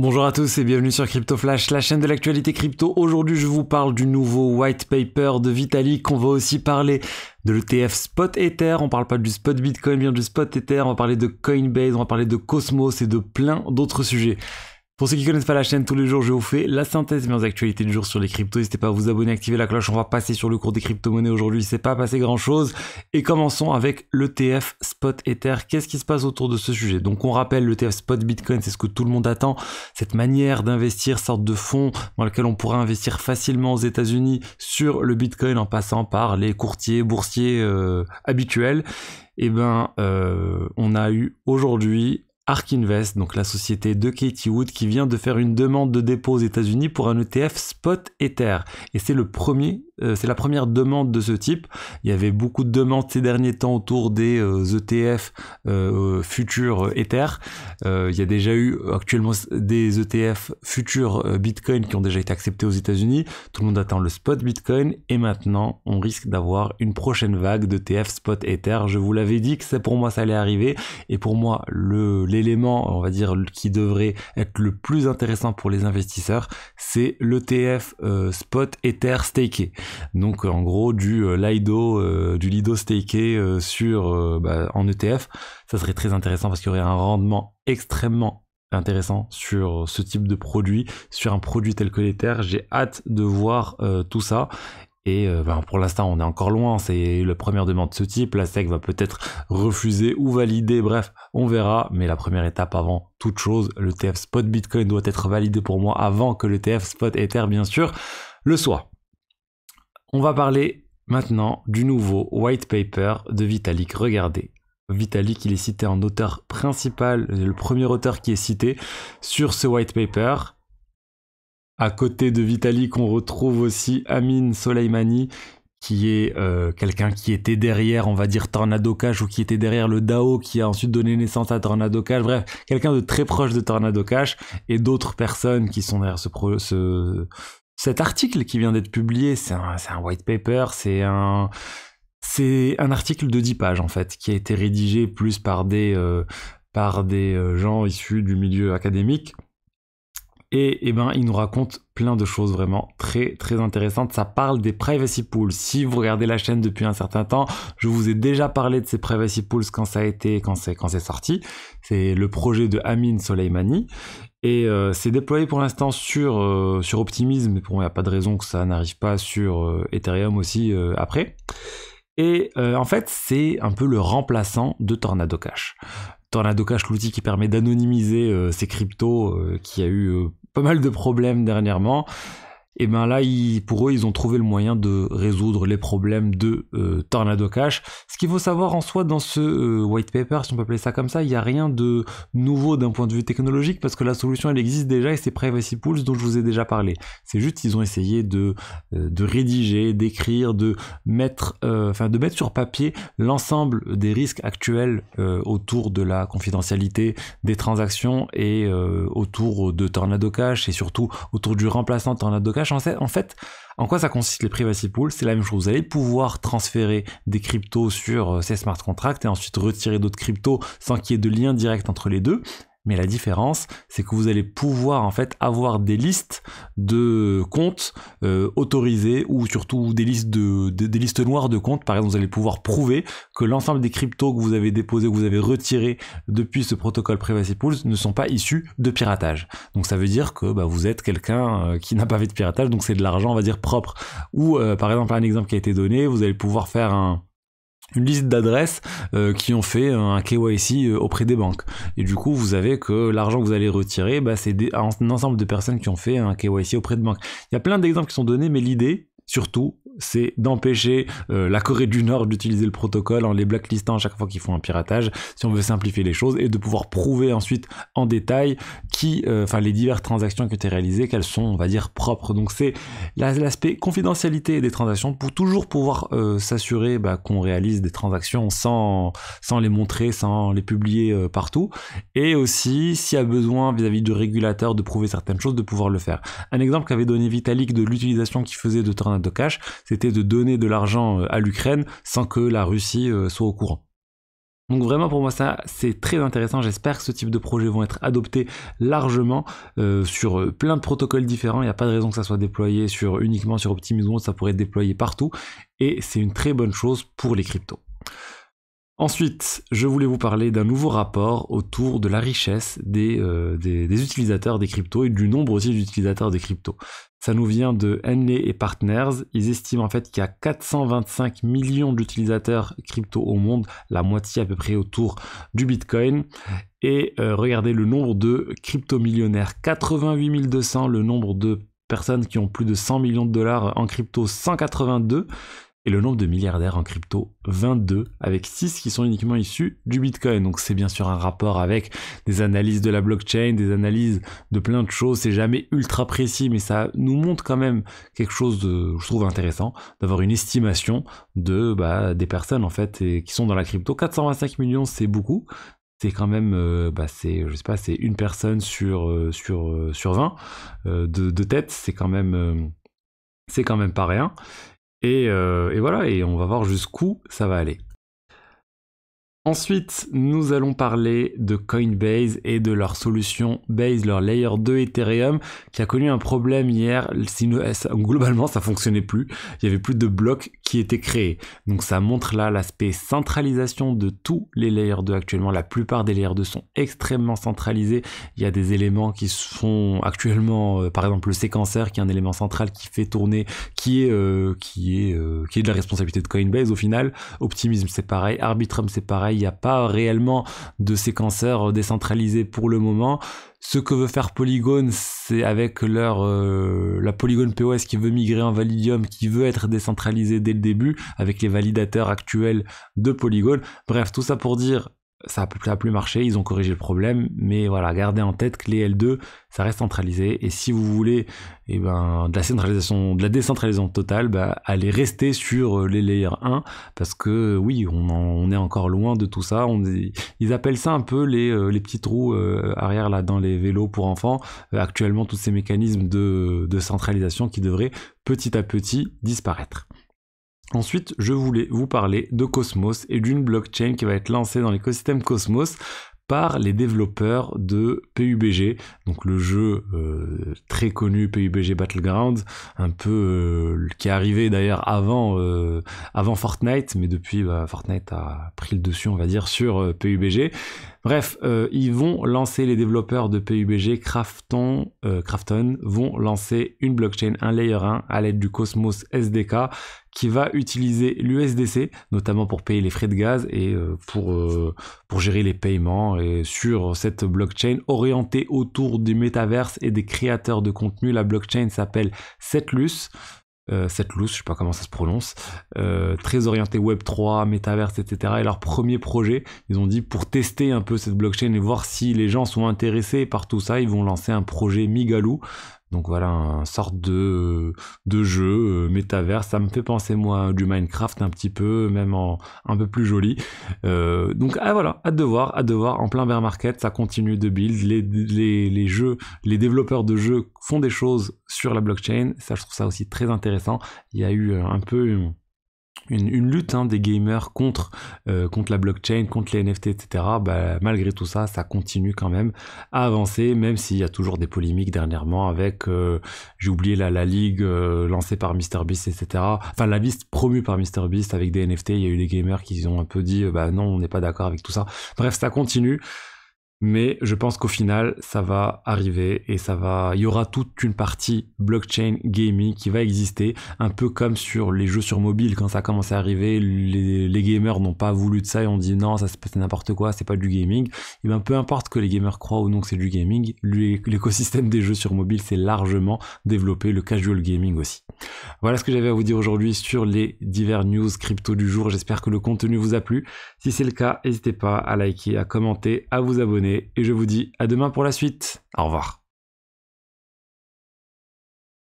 Bonjour à tous et bienvenue sur Crypto Flash, la chaîne de l'actualité crypto. Aujourd'hui, je vous parle du nouveau white paper de Vitalik. On va aussi parler de l'ETF Spot Ether. On parle pas du Spot Bitcoin, bien du Spot Ether. On va parler de Coinbase, on va parler de Cosmos et de plein d'autres sujets. Pour ceux qui connaissent pas la chaîne, tous les jours, je vous fais la synthèse des actualités du jour sur les cryptos. N'hésitez pas à vous abonner, activer la cloche. On va passer sur le cours des crypto-monnaies aujourd'hui. C'est pas passé grand chose. Et commençons avec l'ETF Spot Ether. Qu'est-ce qui se passe autour de ce sujet? Donc, on rappelle l'ETF Spot Bitcoin, c'est ce que tout le monde attend. Cette manière d'investir, sorte de fonds dans lequel on pourra investir facilement aux États-Unis sur le Bitcoin en passant par les courtiers boursiers habituels. On a eu aujourd'hui ARK Invest, donc la société de Katie Wood, qui vient de faire une demande de dépôt aux États-Unis pour un ETF Spot Ether. Et c'est la première demande de ce type. Il y avait beaucoup de demandes ces derniers temps autour des ETF futurs Ether. Il y a déjà eu actuellement des ETF futurs Bitcoin qui ont déjà été acceptés aux États-Unis. Tout le monde attend le Spot Bitcoin et maintenant on risque d'avoir une prochaine vague d'ETF Spot Ether. Je vous l'avais dit que pour moi ça allait arriver et pour moi l'élément, on va dire, qui devrait être le plus intéressant pour les investisseurs, c'est l'ETF Spot Ether staké. Donc en gros du Lido staké en ETF. Ça serait très intéressant parce qu'il y aurait un rendement extrêmement intéressant sur ce type de produit, sur un produit tel que l'Ether. J'ai hâte de voir tout ça. Et pour l'instant, on est encore loin, c'est la première demande de ce type, la SEC va peut-être refuser ou valider, bref, on verra, mais la première étape avant toute chose, l'ETF Spot Bitcoin doit être validé pour moi avant que l'ETF Spot Ether, bien sûr, le soit. On va parler maintenant du nouveau white paper de Vitalik. Regardez, Vitalik, il est cité en auteur principal, le premier auteur qui est cité sur ce white paper. À côté de Vitalik, on retrouve aussi Amin Soleimani, qui est quelqu'un qui était derrière, on va dire, Tornado Cash, ou qui était derrière le DAO, qui a ensuite donné naissance à Tornado Cash. Bref, quelqu'un de très proche de Tornado Cash, et d'autres personnes qui sont derrière cet article qui vient d'être publié. C'est un white paper, c'est un article de 10 pages, en fait, qui a été rédigé plus par des gens issus du milieu académique. Et il nous raconte plein de choses vraiment très très intéressantes. Ça parle des privacy pools. Si vous regardez la chaîne depuis un certain temps, je vous ai déjà parlé de ces privacy pools quand c'est sorti. C'est le projet de Amin Soleimani. Et c'est déployé pour l'instant sur Optimism, mais pour moi il n'y a pas de raison que ça n'arrive pas sur Ethereum aussi après. Et en fait, c'est un peu le remplaçant de Tornado Cash. Tornado Cash, l'outil qui permet d'anonymiser ces cryptos, qui a eu pas mal de problèmes dernièrement. Et là, pour eux, ils ont trouvé le moyen de résoudre les problèmes de Tornado Cash. Ce qu'il faut savoir en soi dans ce white paper, si on peut appeler ça comme ça, il n'y a rien de nouveau d'un point de vue technologique parce que la solution, elle existe déjà et c'est Privacy Pools dont je vous ai déjà parlé. C'est juste qu'ils ont essayé de rédiger, d'écrire, de mettre sur papier l'ensemble des risques actuels autour de la confidentialité des transactions et autour de Tornado Cash et surtout autour du remplaçant Tornado Cash. En fait, en quoi ça consiste les privacy pools? C'est la même chose. Vous allez pouvoir transférer des cryptos sur ces smart contracts et ensuite retirer d'autres cryptos sans qu'il y ait de lien direct entre les deux. Mais la différence, c'est que vous allez pouvoir en fait avoir des listes de comptes autorisés ou surtout des listes noires de comptes. Par exemple, vous allez pouvoir prouver que l'ensemble des cryptos que vous avez déposés, que vous avez retirés depuis ce protocole Privacy Pools ne sont pas issus de piratage. Donc ça veut dire que vous êtes quelqu'un qui n'a pas fait de piratage, donc c'est de l'argent, on va dire, propre. Ou par exemple, un exemple qui a été donné, vous allez pouvoir faire une liste d'adresses qui ont fait un KYC auprès des banques. Et du coup, vous avez que l'argent que vous allez retirer, c'est un ensemble de personnes qui ont fait un KYC auprès de banques. Il y a plein d'exemples qui sont donnés, mais l'idée, surtout, c'est d'empêcher la Corée du Nord d'utiliser le protocole en les blacklistant à chaque fois qu'ils font un piratage, si on veut simplifier les choses, et de pouvoir prouver ensuite en détail les diverses transactions qui ont été réalisées, qu'elles sont, on va dire, propres. Donc c'est l'aspect confidentialité des transactions pour toujours pouvoir s'assurer qu'on réalise des transactions sans les montrer, sans les publier partout, et aussi, s'il y a besoin vis-à-vis de régulateurs de prouver certaines choses, de pouvoir le faire. Un exemple qu'avait donné Vitalik de l'utilisation qu'il faisait de Tornado Cash, c'était de donner de l'argent à l'Ukraine sans que la Russie soit au courant. Donc vraiment pour moi ça c'est très intéressant, j'espère que ce type de projets vont être adoptés largement sur plein de protocoles différents, il n'y a pas de raison que ça soit déployé uniquement sur Optimism, ça pourrait être déployé partout et c'est une très bonne chose pour les cryptos. Ensuite, je voulais vous parler d'un nouveau rapport autour de la richesse des utilisateurs des cryptos et du nombre aussi d'utilisateurs des cryptos. Ça nous vient de Henley & Partners. Ils estiment en fait qu'il y a 425 millions d'utilisateurs crypto au monde, la moitié à peu près autour du Bitcoin. Et regardez le nombre de crypto-millionnaires, 88 200, le nombre de personnes qui ont plus de 100 millions de dollars en crypto, 182. Et le nombre de milliardaires en crypto, 22, avec 6 qui sont uniquement issus du Bitcoin. Donc c'est bien sûr un rapport avec des analyses de la blockchain, des analyses de plein de choses. C'est jamais ultra précis, mais ça nous montre quand même quelque chose de, je trouve intéressant, d'avoir une estimation de des personnes en fait qui sont dans la crypto. 425 millions, c'est beaucoup. C'est quand même, c'est une personne sur 20 de tête. C'est quand même pas rien. Et voilà, et on va voir jusqu'où ça va aller. Ensuite, nous allons parler de Coinbase et de leur solution Base, leur Layer 2 Ethereum, qui a connu un problème hier. Globalement, ça fonctionnait plus. Il y avait plus de blocs qui étaient créés. Donc ça montre là l'aspect centralisation de tous les Layer 2 actuellement. La plupart des Layer 2 sont extrêmement centralisés. Il y a des éléments qui se font actuellement, par exemple le séquenceur, qui est un élément central qui fait tourner, qui est de la responsabilité de Coinbase au final. Optimism, c'est pareil. Arbitrum, c'est pareil. Il n'y a pas réellement de séquenceur décentralisé pour le moment. Ce que veut faire Polygon, c'est avec la Polygon POS qui veut migrer en Validium, qui veut être décentralisé dès le début, avec les validateurs actuels de Polygon. Bref, tout ça pour dire, ça a plus marché, ils ont corrigé le problème, mais voilà, gardez en tête que les L2, ça reste centralisé, et si vous voulez de la décentralisation totale, allez rester sur les layers 1, parce que oui, on est encore loin de tout ça. Ils appellent ça un peu les petites roues arrière là dans les vélos pour enfants. Actuellement, tous ces mécanismes de centralisation qui devraient petit à petit disparaître. Ensuite, je voulais vous parler de Cosmos et d'une blockchain qui va être lancée dans l'écosystème Cosmos par les développeurs de PUBG, donc le jeu très connu PUBG Battlegrounds, un peu qui est arrivé d'ailleurs avant Fortnite, mais depuis Fortnite a pris le dessus on va dire sur PUBG. Bref, ils vont lancer, les développeurs de PUBG, Krafton vont lancer une blockchain, un layer 1 à l'aide du Cosmos SDK qui va utiliser l'USDC, notamment pour payer les frais de gaz et pour gérer les paiements. Et sur cette blockchain orientée autour du métaverse et des créateurs de contenu, la blockchain s'appelle Cetlus. Cetlus, je sais pas comment ça se prononce, très orienté Web3, métaverse, etc. Et leur premier projet, ils ont dit pour tester un peu cette blockchain et voir si les gens sont intéressés par tout ça, ils vont lancer un projet Migaloo. Donc voilà, une sorte de jeu métaverse. Ça me fait penser moi du Minecraft un petit peu, même un peu plus joli. Donc voilà, hâte de voir. En plein bear market, ça continue de build. Les développeurs de jeux font des choses sur la blockchain. Ça, je trouve ça aussi très intéressant. Il y a eu un peu une lutte des gamers contre la blockchain, contre les NFT, etc. Malgré tout ça, ça continue quand même à avancer, même s'il y a toujours des polémiques dernièrement avec, j'ai oublié la ligue lancée par MrBeast, etc. Enfin, la liste promue par MrBeast avec des NFT, il y a eu des gamers qui ont un peu dit, non, on n'est pas d'accord avec tout ça. Bref, ça continue. Mais je pense qu'au final, ça va arriver et il y aura toute une partie blockchain gaming qui va exister, un peu comme sur les jeux sur mobile. Quand ça a commencé à arriver, les gamers n'ont pas voulu de ça et ont dit non, ça c'est n'importe quoi, c'est pas du gaming. Et peu importe que les gamers croient ou non que c'est du gaming, l'écosystème des jeux sur mobile s'est largement développé, le casual gaming aussi. Voilà ce que j'avais à vous dire aujourd'hui sur les divers news crypto du jour. J'espère que le contenu vous a plu. Si c'est le cas, n'hésitez pas à liker, à commenter, à vous abonner. Et je vous dis à demain pour la suite. Au revoir.